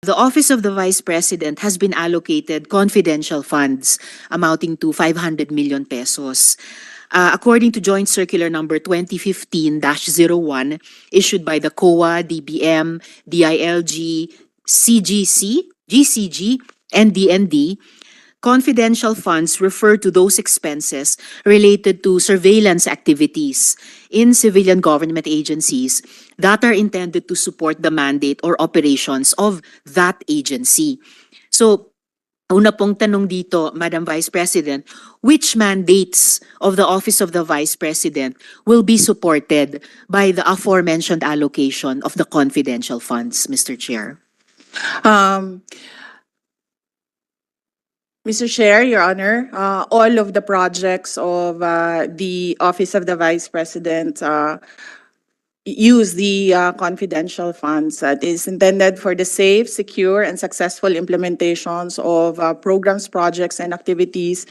The Office of the Vice President has been allocated confidential funds amounting to 500 million pesos. According to Joint Circular number 2015-01 issued by the COA, DBM, DILG, CGC, GCG, and DND, confidential funds refer to those expenses related to surveillance activities in civilian government agencies that are intended to support the mandate or operations of that agency. So, una pong tanong dito, Madam Vice President, which mandates of the Office of the Vice President will be supported by the aforementioned allocation of the confidential funds, Mr. Chair? Mr. Chair, Your Honor, all of the projects of the Office of the Vice President use the confidential funds that is intended for the safe, secure, and successful implementations of programs, projects, and activities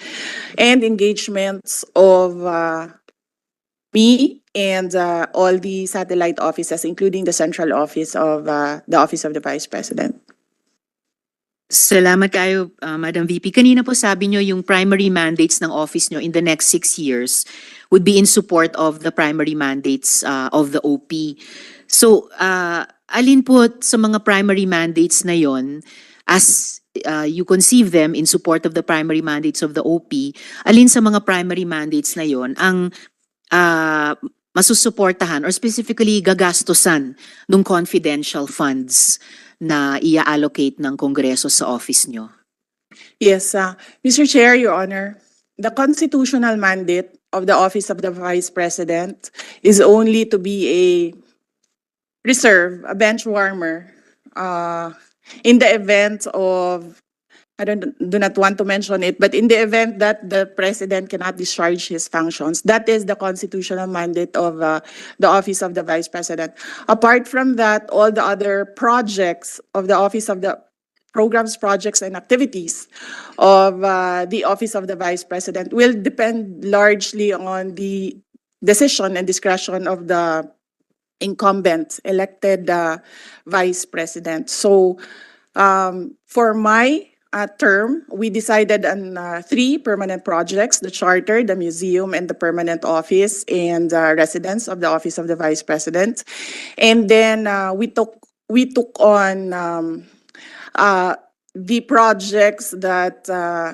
and engagements of me and all the satellite offices, including the central office of the Office of the Vice President. Salamat kayo, Madam VP. Kanina po sabi nyo yung primary mandates ng office nyo in the next 6 years would be in support of the primary mandates of the OP. So, alin po sa mga primary mandates na yon, as you conceive them in support of the primary mandates of the OP, alin sa mga primary mandates na yon ang masusuportahan or specifically gagastusan ng confidential funds na i-allocate ng Kongreso sa office nyo? Yes, Mr. Chair, Your Honor, the constitutional mandate of the Office of the Vice President is only to be a reserve, a bench warmer, in the event of, I do not want to mention it, but in the event that the President cannot discharge his functions, that is the constitutional mandate of the Office of the Vice President. Apart from that, all the other projects of the Office of the Programs, Projects, and Activities of the Office of the Vice President will depend largely on the decision and discretion of the incumbent elected Vice President. So, for my term, we decided on 3 permanent projects: the charter, the museum, and the permanent office and residence of the Office of the Vice President. And then we took on the projects that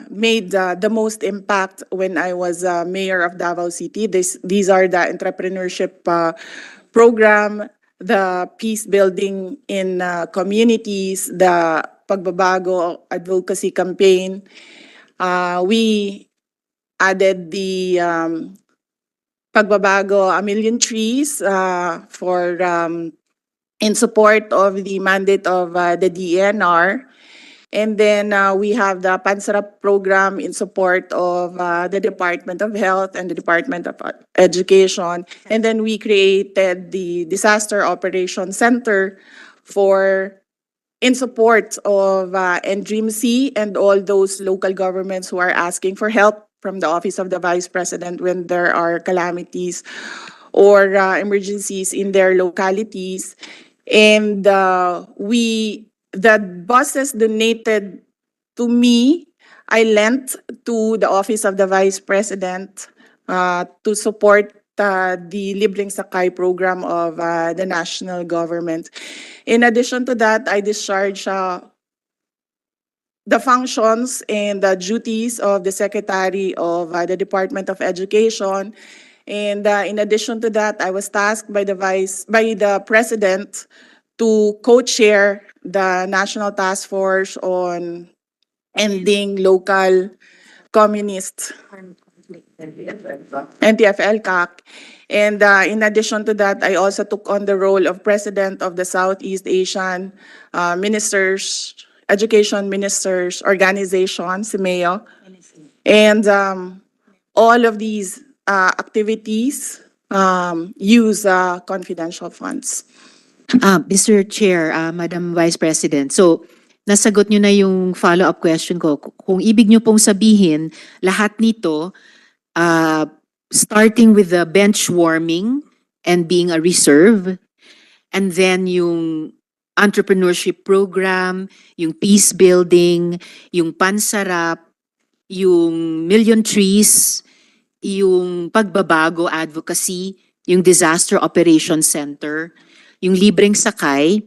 made the most impact when I was mayor of Davao City. These are the entrepreneurship program, the peace building in communities, the Pagbabago advocacy campaign. We added the Pagbabago A Million Trees for in support of the mandate of the DNR. And then we have the Pansarap program in support of the Department of Health and the Department of Education. And then we created the Disaster Operations Center in support of NDRIMC and all those local governments who are asking for help from the Office of the Vice President when there are calamities or emergencies in their localities. And the buses donated to me, I lent to the Office of the Vice President to support the Libreng Sakay program of the national government. In addition to that, I discharge the functions and the duties of the Secretary of the Department of Education. And in addition to that, I was tasked by the President to co-chair the National Task Force on Ending Local Communist NTF-LCAC. And in addition to that, I also took on the role of President of the Southeast Asian Education Ministers Organization, SIMEO. And all of these activities use confidential funds. Mr. Chair, Madam Vice President, so nasagot nyo na yung follow-up question ko. Kung ibig nyo pong sabihin, lahat nito, starting with the bench warming and being a reserve, and then yung entrepreneurship program, yung peace building, yung pansarap, yung million trees, yung pagbabago advocacy, yung disaster operations center, yung libreng sakay,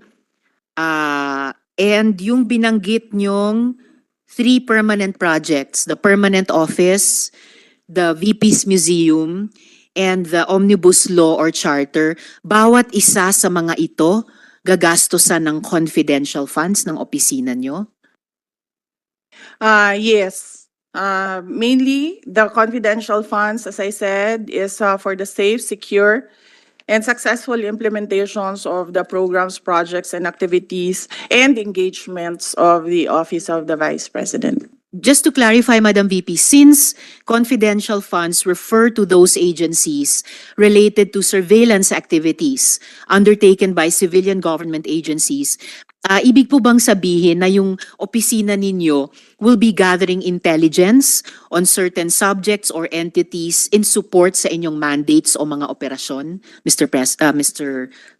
and yung binanggit nyong 3 permanent projects, the permanent office, the VP's Museum, and the Omnibus Law or Charter. Bawat isa sa mga ito gagastusan ng confidential funds ng opisina nyo? Yes. Mainly, the confidential funds, as I said, is for the safe, secure, and successful implementations of the programs, projects, and activities and engagements of the Office of the Vice President. Just to clarify, Madam VP, since confidential funds refer to those agencies related to surveillance activities undertaken by civilian government agencies, ibig po bang sabihin na yung opisina ninyo will be gathering intelligence on certain subjects or entities in support sa inyong mandates o mga operasyon, Mr.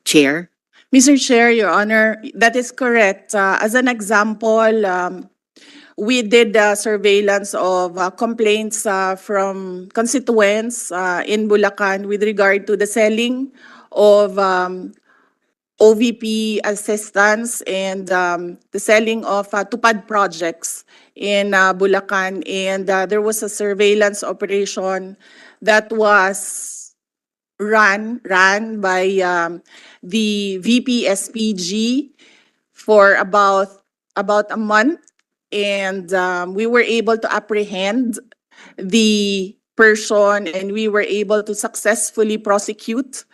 Chair? Mr. Chair, Your Honor, that is correct. As an example, we did surveillance of complaints from constituents in Bulacan with regard to the selling of OVP assistance and the selling of tupad projects in Bulacan. And there was a surveillance operation that was run by the VP SPG for about a month, and we were able to apprehend the person, and we were able to successfully prosecute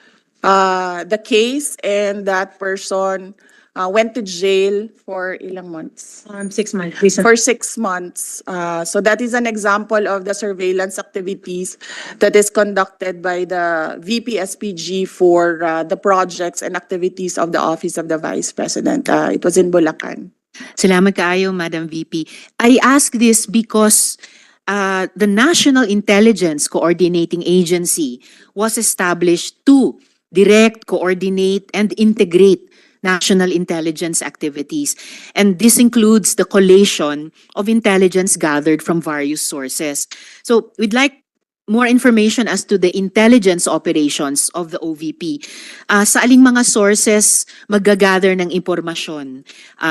the case, and that person went to jail for ilang months? 6 months. Recent. For 6 months. So that is an example of the surveillance activities that is conducted by the VP SPG for the projects and activities of the Office of the Vice President. It was in Bulacan. Salamat kaayo, Madam VP. I ask this because the National Intelligence Coordinating Agency was established to direct, coordinate, and integrate national intelligence activities. And this includes the collation of intelligence gathered from various sources. So we'd like more information as to the intelligence operations of the OVP. Sa aling mga sources maggagather ng impormasyon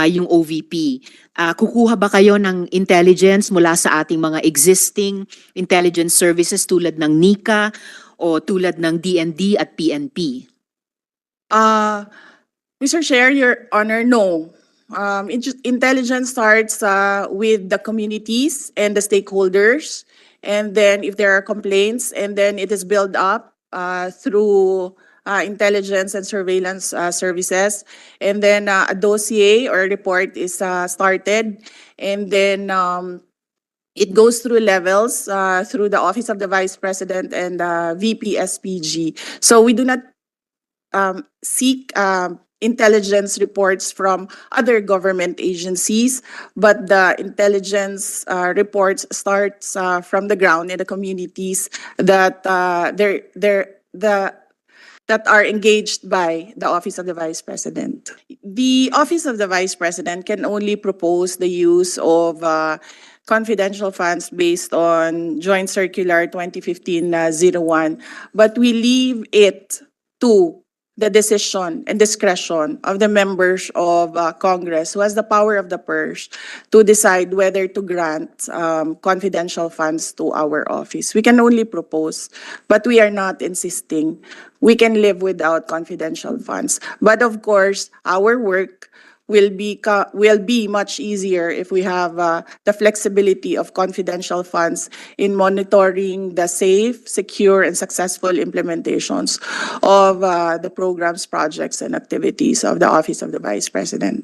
yung OVP? Kukuha ba kayo ng intelligence mula sa ating mga existing intelligence services tulad ng NICA o tulad ng DND at PNP? Mr. Chair, Your Honor, no. Intelligence starts with the communities and the stakeholders, and then if there are complaints, and then it is built up through intelligence and surveillance services, and then a dossier or a report is started, and then it goes through levels through the Office of the Vice President and VP SPG. So we do not seek intelligence reports from other government agencies, but the intelligence reports starts from the ground in the communities that that are engaged by the Office of the Vice President. The Office of the Vice President can only propose the use of confidential funds based on Joint Circular 2015-01, but we leave it to the decision and discretion of the members of Congress who has the power of the purse to decide whether to grant confidential funds to our office. We can only propose, but we are not insisting. We can live without confidential funds. But of course, our work will be much easier if we have the flexibility of confidential funds in monitoring the safe, secure, and successful implementations of the programs, projects, and activities of the Office of the Vice President.